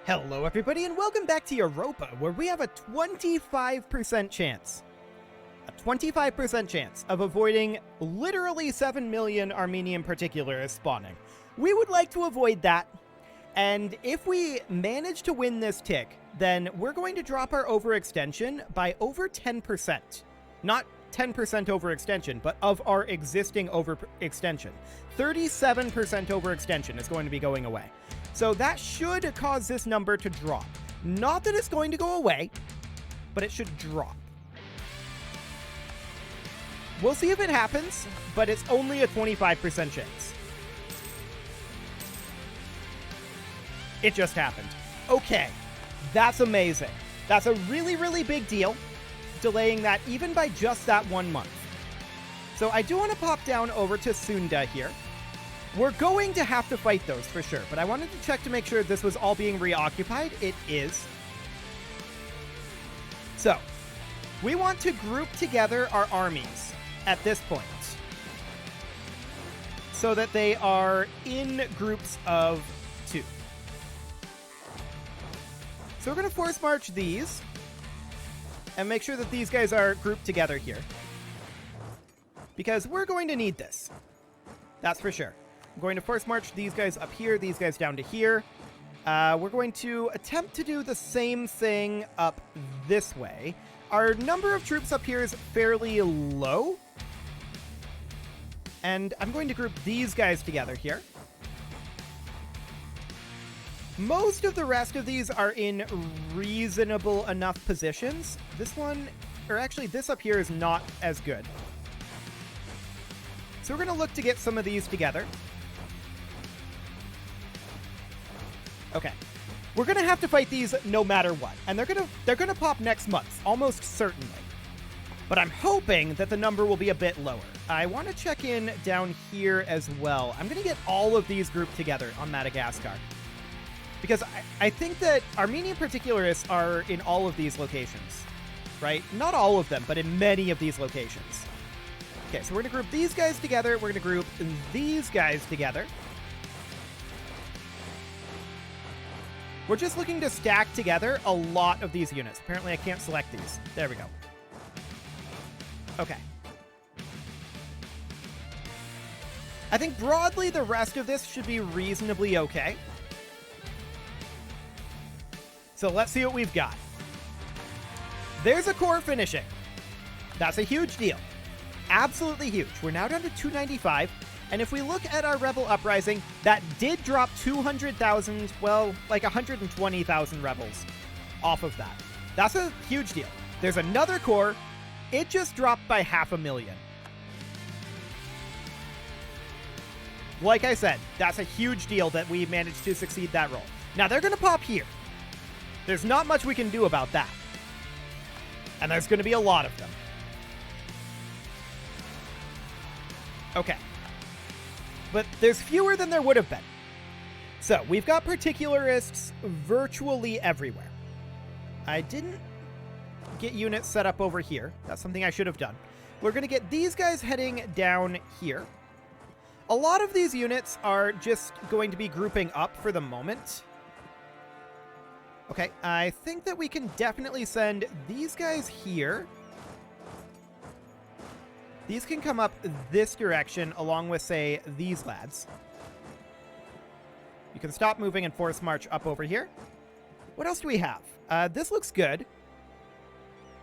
Hello everybody and welcome back to Europa, where we have a 25% chance. A 25% chance of avoiding literally 7 million Armenian particularists spawning. We would like to avoid that, and if we manage to win this tick, then we're going to drop our overextension by over 10%. Not 10% overextension, but of our existing overextension. 37% overextension is going to be going away. So that should cause this number to drop. Not that it's going to go away, but it should drop. We'll see if it happens, but it's only a 25% chance. It just happened. Okay, that's amazing. That's a really, really big deal, delaying that even by just that 1 month. So I do want to pop down over to Sunda here. We're going to have to fight those for sure, but I wanted to check to make sure this was all being reoccupied. It is. So, we want to group together our armies at this point so that they are in groups of 2. So we're going to force march these and make sure that these guys are grouped together here, because we're going to need this. That's for sure. I'm going to force march these guys up here, these guys down to here. We're going to attempt to do the same thing up this way. Our number of troops up here is fairly low, and I'm going to group these guys together here. Most of the rest of these are in reasonable enough positions. This one, or actually this up here, is not as good. So we're going to look to get some of these together. Okay. We're going to have to fight these no matter what. And they're going to pop next month, almost certainly. But I'm hoping that the number will be a bit lower. I want to check in down here as well. I'm going to get all of these grouped together on Madagascar, because I think that Armenian particularists are in all of these locations, right? Not all of them, but in many of these locations. Okay, so we're going to group these guys together. We're going to group these guys together. We're just looking to stack together a lot of these units. Apparently I can't select these. There we go. Okay. I think broadly the rest of this should be reasonably okay. So let's see what we've got. There's a core finishing. That's a huge deal. Absolutely huge. We're now down to 295. And if we look at our Rebel Uprising, that did drop 200,000, well, like 120,000 rebels off of that. That's a huge deal. There's another core. It just dropped by 500,000. Like I said, that's a huge deal that we managed to succeed that roll. Now, they're going to pop here. There's not much we can do about that. And there's going to be a lot of them. Okay. But there's fewer than there would have been. So, we've got particularists virtually everywhere. I didn't get units set up over here. That's something I should have done. We're going to get these guys heading down here. A lot of these units are just going to be grouping up for the moment. Okay, I think that we can definitely send these guys here. These can come up this direction along with, say, these lads. You can stop moving and force march up over here. What else do we have? This looks good.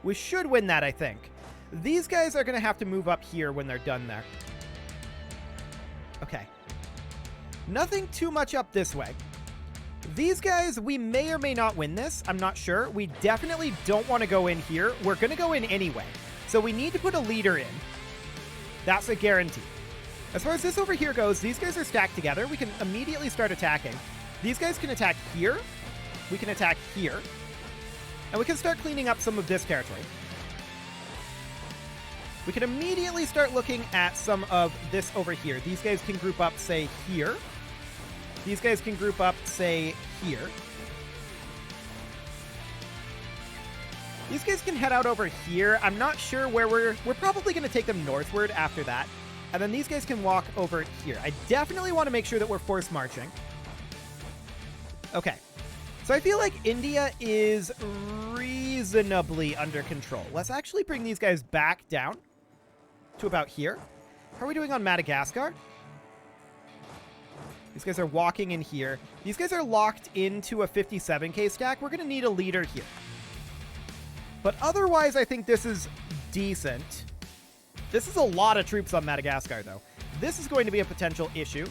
We should win that, I think. These guys are going to have to move up here when they're done there. Okay. Nothing too much up this way. These guys, we may or may not win this. I'm not sure. We definitely don't want to go in here. We're going to go in anyway. So we need to put a leader in. That's a guarantee. As far as this over here goes, these guys are stacked together. We can immediately start attacking. These guys can attack here. We can attack here. And we can start cleaning up some of this territory. We can immediately start looking at some of this over here. These guys can group up, say, here. These guys can group up, say, here. These guys can head out over here. I'm not sure where we're probably going to take them northward after that. And then these guys can walk over here. I definitely want to make sure that we're force marching. Okay. So I feel like India is reasonably under control. Let's actually bring these guys back down to about here. How are we doing on Madagascar? These guys are walking in here. These guys are locked into a 57k stack. We're going to need a leader here. But otherwise, I think this is decent. This is a lot of troops on Madagascar, though. This is going to be a potential issue.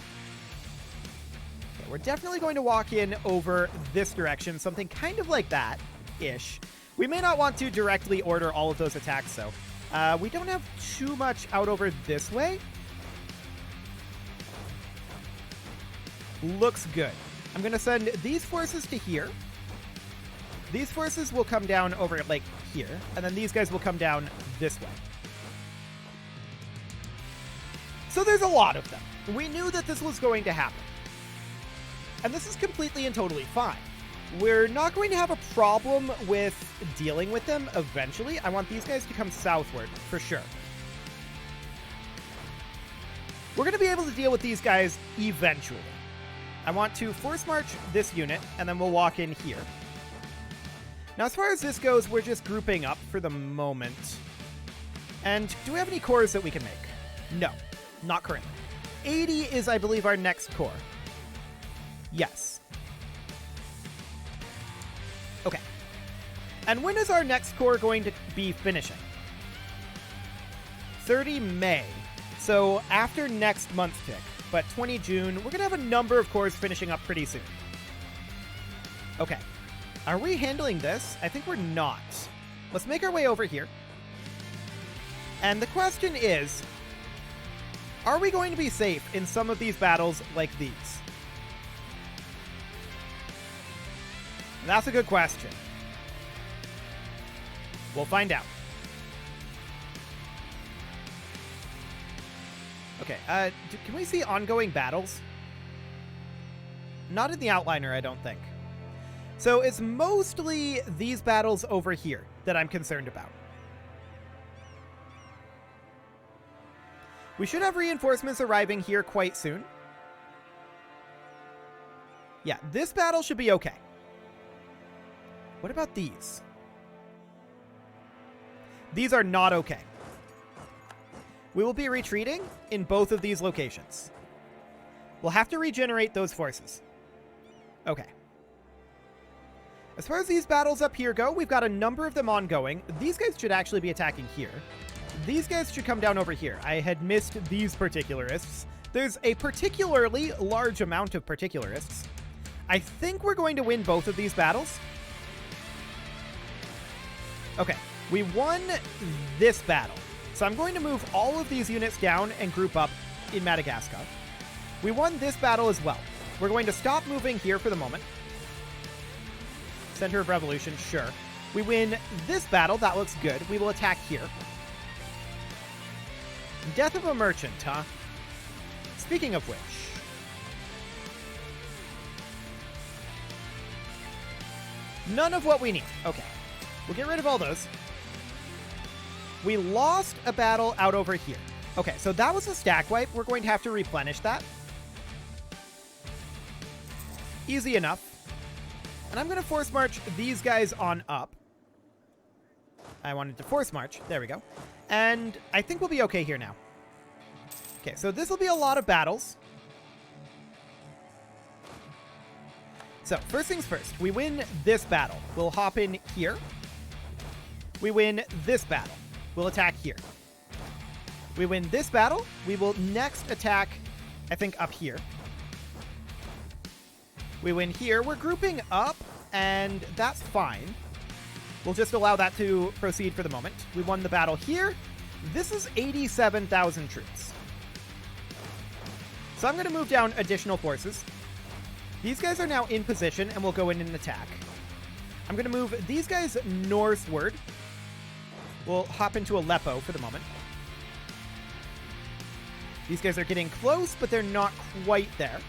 Okay, we're definitely going to walk in over this direction, something kind of like that-ish. We may not want to directly order all of those attacks, though. We don't have too much out over this way. Looks good. I'm going to send these forces to here. These forces will come down over, like, here. And then these guys will come down this way. So there's a lot of them. We knew that this was going to happen. And this is completely and totally fine. We're not going to have a problem with dealing with them eventually. I want these guys to come southward, for sure. We're going to be able to deal with these guys eventually. I want to force march this unit, and then we'll walk in here. Now, as far as this goes, we're just grouping up for the moment. And do we have any cores that we can make? No, not currently. 80 is, I believe, our next core. Yes. Okay. And when is our next core going to be finishing? 30 May. So after next month's tick, but 20 June, we're going to have a number of cores finishing up pretty soon. Okay. Are we handling this? I think we're not. Let's make our way over here. And the question is, are we going to be safe in some of these battles like these? That's a good question. We'll find out. Okay, can we see ongoing battles? Not in the outliner, I don't think. So it's mostly these battles over here that I'm concerned about. We should have reinforcements arriving here quite soon. Yeah, this battle should be okay. What about these? These are not okay. We will be retreating in both of these locations. We'll have to regenerate those forces. Okay. As far as these battles up here go, we've got a number of them ongoing. These guys should actually be attacking here. These guys should come down over here. I had missed these particularists. There's a particularly large amount of particularists. I think we're going to win both of these battles. Okay, we won this battle. So I'm going to move all of these units down and group up in Madagascar. We won this battle as well. We're going to stop moving here for the moment. Center of Revolution, sure. We win this battle. That looks good. We will attack here. Death of a merchant, huh? Speaking of which... none of what we need. Okay. We'll get rid of all those. We lost a battle out over here. Okay, so that was a stack wipe. We're going to have to replenish that. Easy enough. And I'm going to force march these guys on up. I wanted to force march. There we go. And I think we'll be okay here now. Okay, so this will be a lot of battles. So, first things first. We win this battle. We'll hop in here. We win this battle. We'll attack here. We win this battle. We will next attack, I think, up here. We win here. We're grouping up, and that's fine. We'll just allow that to proceed for the moment. We won the battle here. This is 87,000 troops. So I'm going to move down additional forces. These guys are now in position, and we'll go in and attack. I'm going to move these guys northward. We'll hop into Aleppo for the moment. These guys are getting close, but they're not quite there.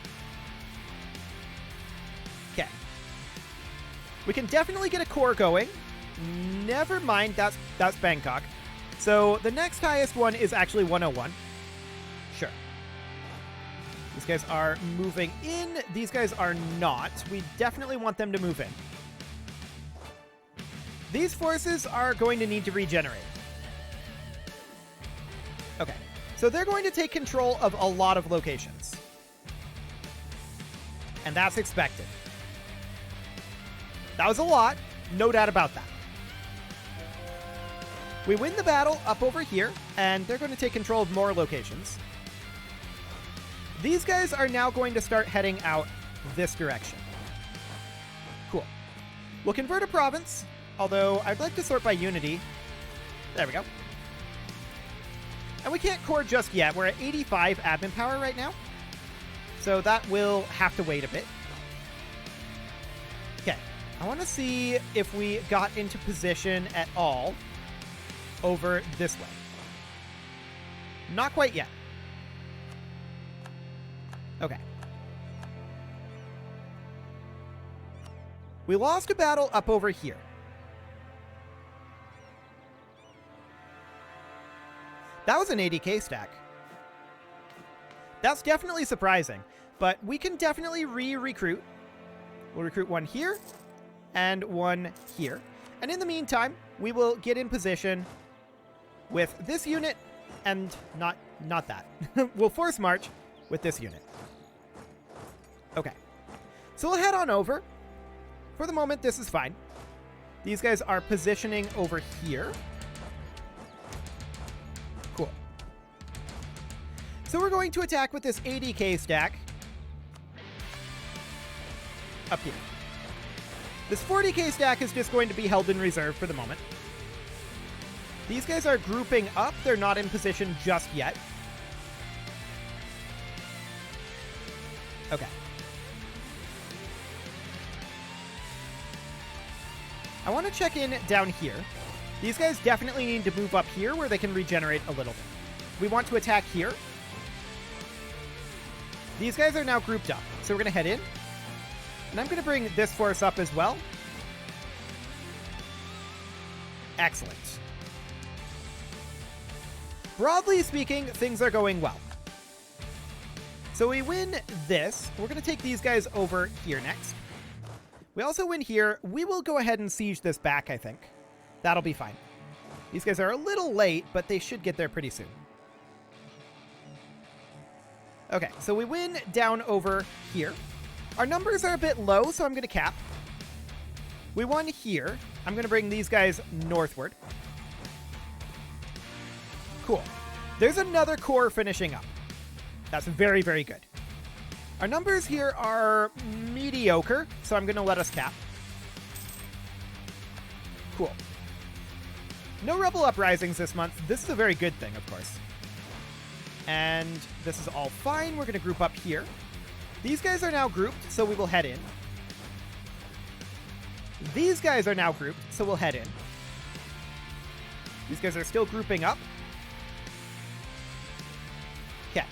Okay. We can definitely get a core going. Never mind, that's Bangkok. So the next highest one is actually 101. Sure. These guys are moving in. These guys are not. We definitely want them to move in. These forces are going to need to regenerate. Okay, so they're going to take control of a lot of locations. And that's expected. That was a lot, no doubt about that. We win the battle up over here, and they're going to take control of more locations. These guys are now going to start heading out this direction. Cool. We'll convert a province, although I'd like to sort by unity. There we go. And we can't core just yet. We're at 85 admin power right now. So that will have to wait a bit. Okay. I want to see if we got into position at all over this way. Not quite yet. Okay. We lost a battle up over here. That was an 80k stack. That's definitely surprising, but we can definitely re-recruit. We'll recruit one here and one here. And in the meantime, we will get in position with this unit and not that. We'll force march with this unit. Okay. So we'll head on over. For the moment, this is fine. These guys are positioning over here. Cool. So we're going to attack with this 80k stack up here. This 40k stack is just going to be held in reserve for the moment. These guys are grouping up. They're not in position just yet. Okay. I want to check in down here. These guys definitely need to move up here where they can regenerate a little bit. We want to attack here. These guys are now grouped up, so we're going to head in. And I'm going to bring this force up as well. Excellent. Broadly speaking, things are going well. So we win this. We're going to take these guys over here next. We also win here. We will go ahead and siege this back, I think. That'll be fine. These guys are a little late, but they should get there pretty soon. Okay, so we win down over here. Our numbers are a bit low, so I'm going to cap. We won here. I'm going to bring these guys northward. Cool. There's another core finishing up. That's very, very good. Our numbers here are mediocre, so I'm going to let us cap. Cool. No rebel uprisings this month. This is a very good thing, of course. And this is all fine. We're going to group up here. These guys are now grouped, so we will head in. These guys are now grouped, so we'll head in. These guys are still grouping up. Okay.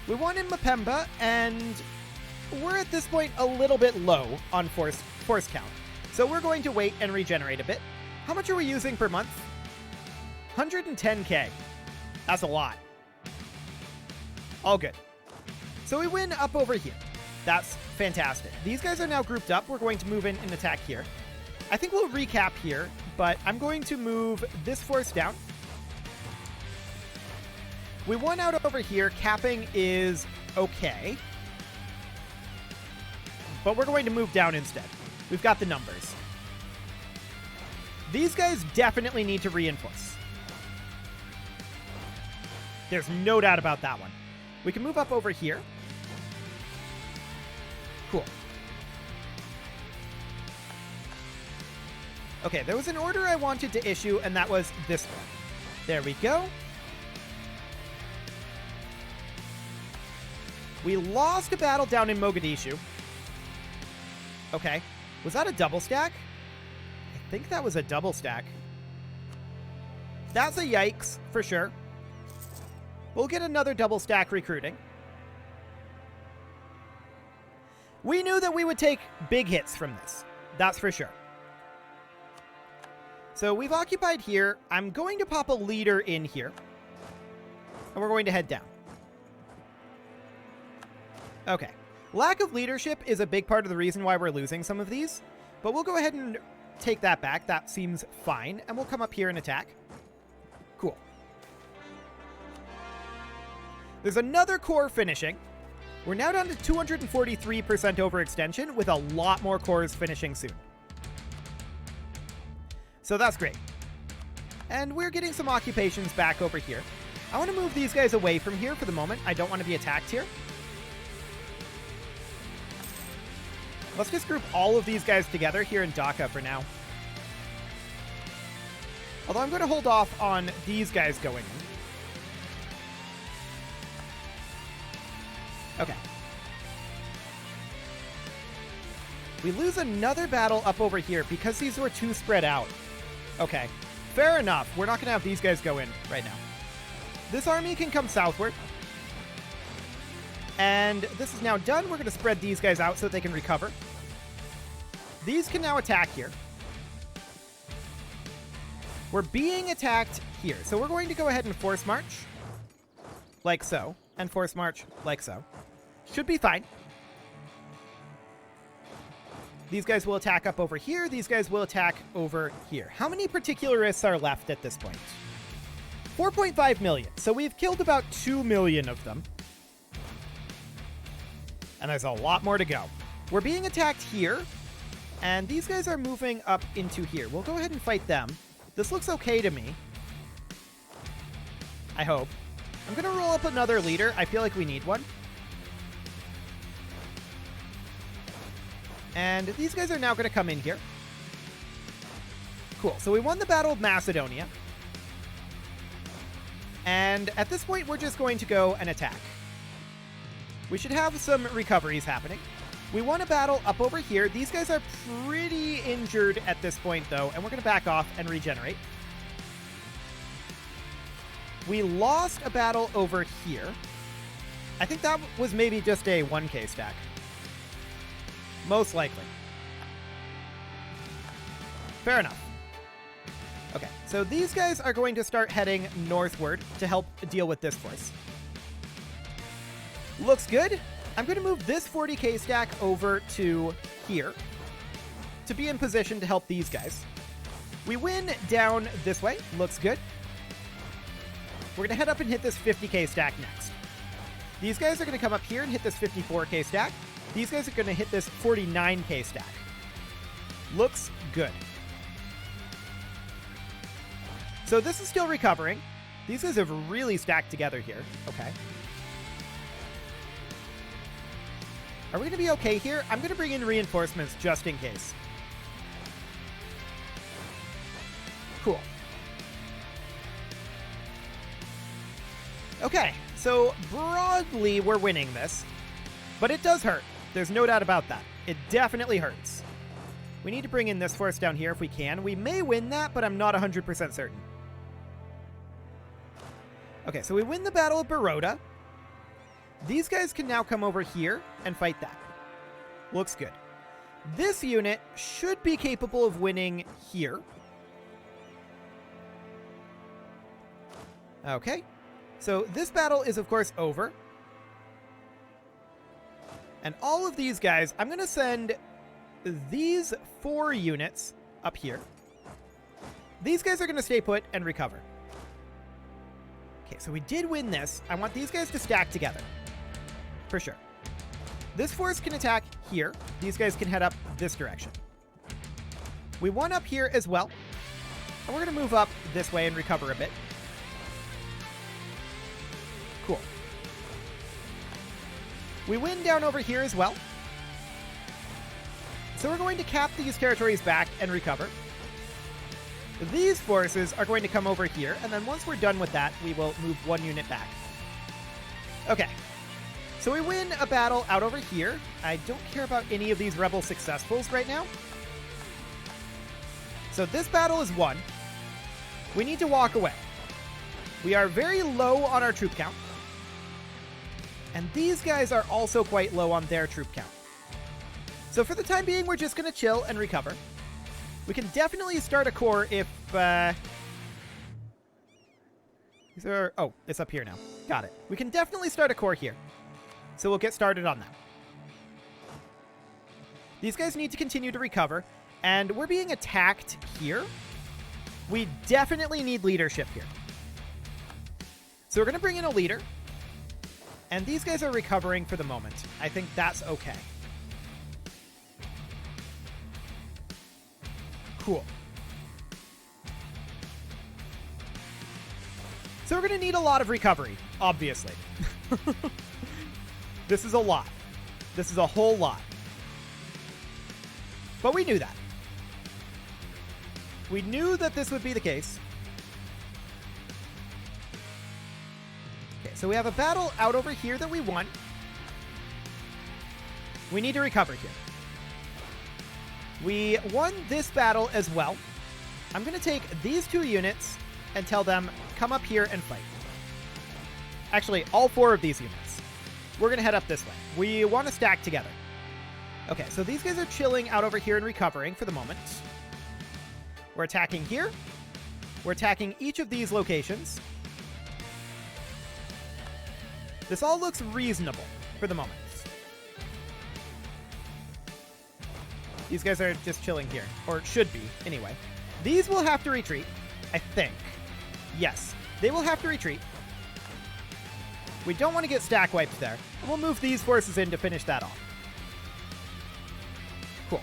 We won in Mapemba, and we're at this point a little bit low on force count. So we're going to wait and regenerate a bit. How much are we using per month? 110k. That's a lot. All good. So we win up over here. That's fantastic. These guys are now grouped up. We're going to move in and attack here. I think we'll recap here, but I'm going to move this force down. We won out over here. Capping is okay. But we're going to move down instead. We've got the numbers. These guys definitely need to reinforce. There's no doubt about that one. We can move up over here. Cool. Okay, there was an order I wanted to issue, and that was this one. There we go. We lost a battle down in Mogadishu. Okay. Was that a double stack? I think that was a double stack. That's a yikes, for sure. We'll get another double stack recruiting. We knew that we would take big hits from this. That's for sure. So we've occupied here. I'm going to pop a leader in here. And we're going to head down. Okay. Lack of leadership is a big part of the reason why we're losing some of these. But we'll go ahead and take that back. That seems fine. And we'll come up here and attack. Cool. There's another core finishing. We're now down to 243% overextension with a lot more cores finishing soon. So that's great. And we're getting some occupations back over here. I want to move these guys away from here for the moment. I don't want to be attacked here. Let's just group all of these guys together here in Dhaka for now. Although I'm going to hold off on these guys going in. Okay. We lose another battle up over here because these were too spread out. Okay. Fair enough. We're not going to have these guys go in right now. This army can come southward. And this is now done. We're going to spread these guys out so that they can recover. These can now attack here. We're being attacked here. So we're going to go ahead and force march. Like so. And force march like so. Should be fine. These guys will attack up over here. These guys will attack over here. How many particularists are left at this point? 4.5 million. So we've killed about 2 million of them. And there's a lot more to go. We're being attacked here. And these guys are moving up into here. We'll go ahead and fight them. This looks okay to me. I hope. I'm going to roll up another leader. I feel like we need one. And these guys are now going to come in here. Cool. So we won the Battle of Macedonia. And at this point, we're just going to go and attack. We should have some recoveries happening. We won a battle up over here. These guys are pretty injured at this point, though, and we're going to back off and regenerate. We lost a battle over here. I think that was maybe just a 1K stack. Most likely. Fair enough. Okay, so these guys are going to start heading northward to help deal with this force. Looks good. I'm going to move this 40K stack over to here to be in position to help these guys. We win down this way. Looks good. We're going to head up and hit this 50K stack next. These guys are going to come up here and hit this 54K stack. These guys are going to hit this 49K stack. Looks good. So this is still recovering. These guys have really stacked together here. Okay. Are we going to be okay here? I'm going to bring in reinforcements just in case. Cool. Okay, so broadly we're winning this, but it does hurt. There's no doubt about that. It definitely hurts. We need to bring in this force down here if we can. We may win that, but I'm not 100% certain. Okay, so we win the Battle of Baroda. These guys can now come over here and fight that. Looks good. This unit should be capable of winning here. Okay. So this battle is, of course, over. And all of these guys, I'm going to send these 4 units up here. These guys are going to stay put and recover. Okay, so we did win this. I want these guys to stack together. For sure. This force can attack here. These guys can head up this direction. We won up here as well. And we're going to move up this way and recover a bit. Cool. We win down over here as well. So we're going to cap these territories back and recover. These forces are going to come over here. And then once we're done with that, we will move 1 unit back. Okay. So we win a battle out over here. I don't care about any of these rebel successfuls right now. So this battle is won. We need to walk away. We are very low on our troop count. And these guys are also quite low on their troop count. So for the time being, we're just going to chill and recover. We can definitely start a core if These are... Oh, it's up here now. Got it. We can definitely start a core here. So we'll get started on that. These guys need to continue to recover. And we're being attacked here. We definitely need leadership here. So we're going to bring in a leader. And these guys are recovering for the moment. I think that's okay. Cool. So we're going to need a lot of recovery, obviously. This is a lot. This is a whole lot. But we knew that. We knew that this would be the case. Okay, so we have a battle out over here that we won. We need to recover here. We won this battle as well. I'm going to take these 2 units and tell them, come up here and fight. Actually, all 4 of these units. We're going to head up this way. We want to stack together. Okay, so these guys are chilling out over here and recovering for the moment. We're attacking here. We're attacking each of these locations. This all looks reasonable for the moment. These guys are just chilling here, or should be, anyway. These will have to retreat, I think. Yes, they will have to retreat. We don't want to get stack wiped there. We'll move these forces in to finish that off. Cool.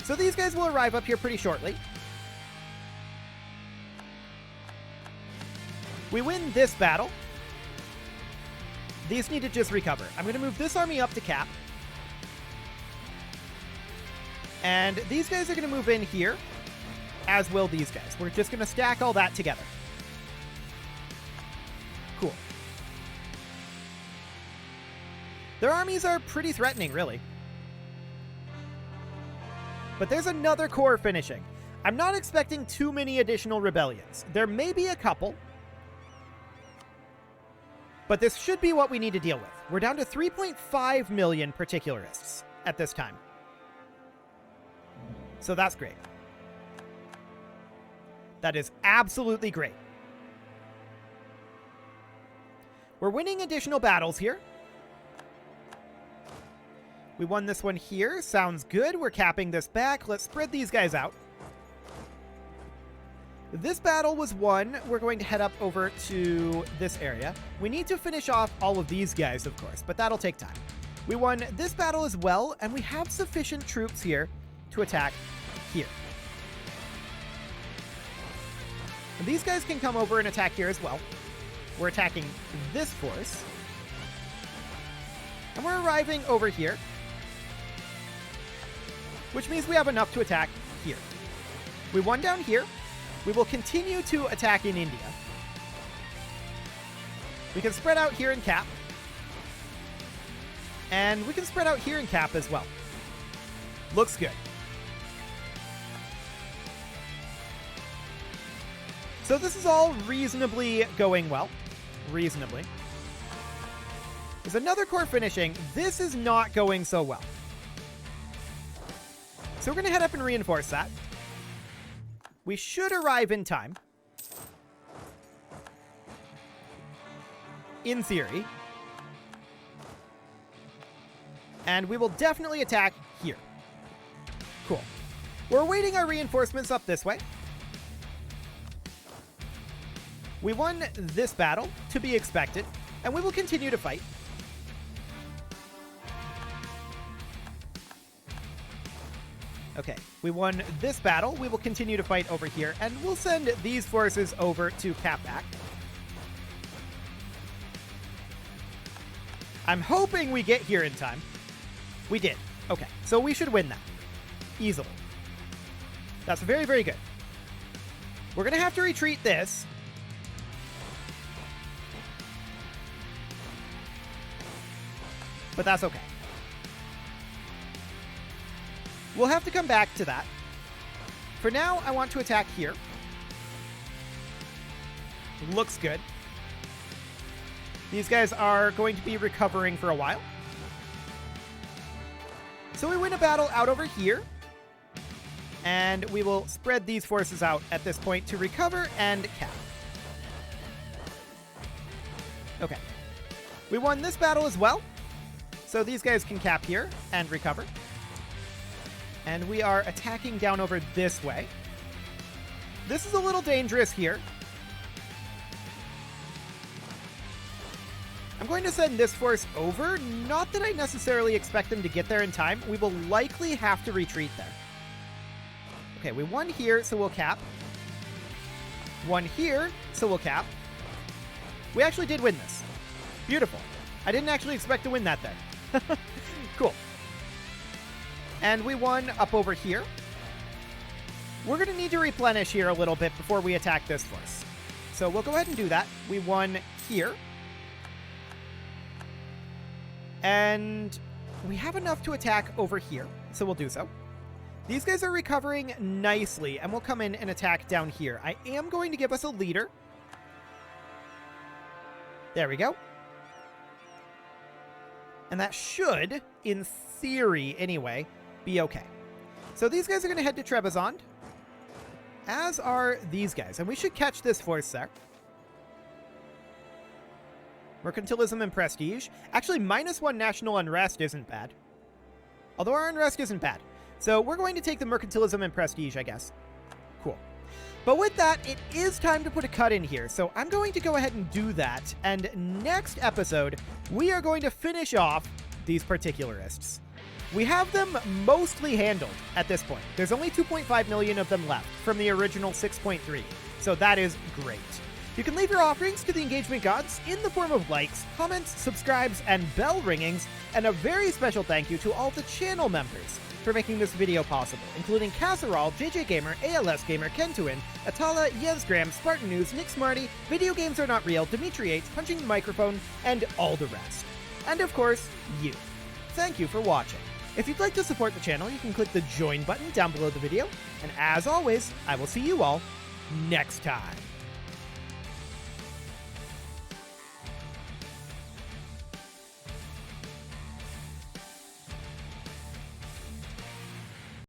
So these guys will arrive up here pretty shortly. We win this battle. These need to just recover. I'm going to move this army up to cap. And these guys are going to move in here, as will these guys. We're just going to stack all that together. Cool. Their armies are pretty threatening, really. But there's another core finishing. I'm not expecting too many additional rebellions. There may be a couple. But this should be what we need to deal with. We're down to 3.5 million particularists at this time. So that's great. That is absolutely great. We're winning additional battles here. We won this one here. Sounds good. We're capping this back. Let's spread these guys out. This battle was won. We're going to head up over to this area. We need to finish off all of these guys, of course, but that'll take time. We won this battle as well, and we have sufficient troops here to attack here. And these guys can come over and attack here as well. We're attacking this force. And we're arriving over here, which means we have enough to attack here. We won down here. We will continue to attack in India. We can spread out here in cap. And we can spread out here in cap as well. Looks good. So this is all reasonably going well. Reasonably. There's another core finishing. This is not going so well. So we're going to head up and reinforce that. We should arrive in time. In theory. And we will definitely attack here. Cool. We're awaiting our reinforcements up this way. We won this battle, to be expected, and we will continue to fight. Okay, we won this battle. We will continue to fight over here, and we'll send these forces over to cap back. I'm hoping we get here in time. We did. Okay, so we should win that. Easily. That's very, very good. We're going to have to retreat this. But that's okay. We'll have to come back to that. For now, I want to attack here. Looks good. These guys are going to be recovering for a while. So we win a battle out over here. And we will spread these forces out at this point to recover and cap. Okay. We won this battle as well. So these guys can cap here and recover. And we are attacking down over this way. This is a little dangerous here. I'm going to send this force over. Not that I necessarily expect them to get there in time. We will likely have to retreat there. Okay, we won here, so we'll cap. One here, so we'll cap. We actually did win this. Beautiful. I didn't actually expect to win that there. Cool. And we won up over here. We're going to need to replenish here a little bit before we attack this force. So we'll go ahead and do that. We won here. And we have enough to attack over here, so we'll do so. These guys are recovering nicely, and we'll come in and attack down here. I am going to give us a leader. There we go. And that should, in theory anyway, be okay. So these guys are going to head to Trebizond, as are these guys. And we should catch this force there. Mercantilism and prestige. Actually, -1 national unrest isn't bad. Although our unrest isn't bad. So we're going to take the mercantilism and prestige, I guess. Cool. But with that, it is time to put a cut in here. So I'm going to go ahead and do that. And next episode, we are going to finish off these particularists. We have them mostly handled at this point. There's only 2.5 million of them left from the original 6.3. So that is great. You can leave your offerings to the engagement gods in the form of likes, comments, subscribes, and bell ringings, and a very special thank you to all the channel members for making this video possible, including Casserole, JJ Gamer, ALS Gamer, Kentuin, Atala, Yezgram, Spartan News, Nick Smarty, Video Games Are Not Real, Dimitri 8, Punching the Microphone, and all the rest. And of course, you. Thank you for watching. If you'd like to support the channel, you can click the join button down below the video, and as always, I will see you all next time.